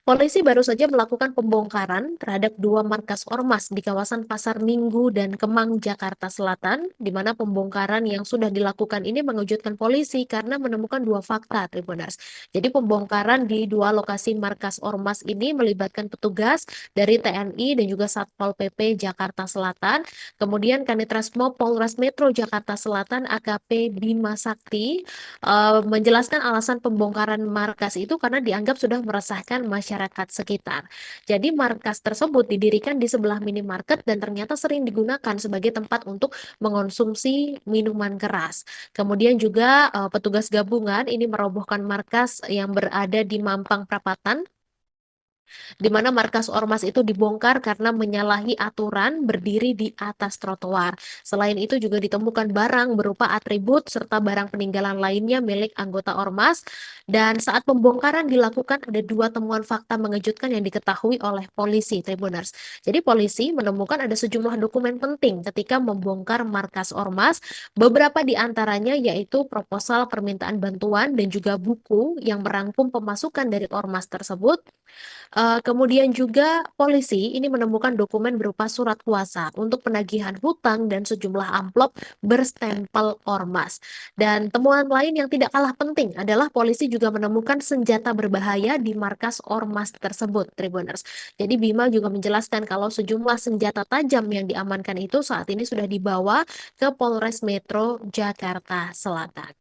Polisi baru saja melakukan pembongkaran terhadap dua markas ormas di kawasan Pasar Minggu dan Kemang, Jakarta Selatan, di mana pembongkaran yang sudah dilakukan ini mengejutkan polisi karena menemukan dua fakta, Tribuners. Jadi pembongkaran di dua lokasi markas ormas ini melibatkan petugas dari TNI dan juga Satpol PP Jakarta Selatan, kemudian Kanitreskmo Polres Metro Jakarta Selatan AKP Bima Sakti menjelaskan alasan pembongkaran markas itu karena dianggap sudah meresahkan masyarakat sekitar. Jadi markas tersebut didirikan di sebelah minimarket dan ternyata sering digunakan sebagai tempat untuk mengonsumsi minuman keras. Kemudian juga petugas gabungan ini merobohkan markas yang berada di Mampang Perapatan di mana markas ormas itu dibongkar karena menyalahi aturan berdiri di atas trotoar. Selain itu juga ditemukan barang berupa atribut serta barang peninggalan lainnya milik anggota ormas. Dan saat pembongkaran dilakukan ada dua temuan fakta mengejutkan yang diketahui oleh polisi, Tribuners. Jadi polisi menemukan ada sejumlah dokumen penting ketika membongkar markas ormas. Beberapa di antaranya yaitu proposal permintaan bantuan dan juga buku yang merangkum pemasukan dari ormas tersebut. Kemudian juga polisi ini menemukan dokumen berupa surat kuasa untuk penagihan hutang dan sejumlah amplop berstempel ormas. Dan temuan lain yang tidak kalah penting adalah polisi juga menemukan senjata berbahaya di markas ormas tersebut, Tribuners. Jadi Bima juga menjelaskan kalau sejumlah senjata tajam yang diamankan itu saat ini sudah dibawa ke Polres Metro Jakarta Selatan.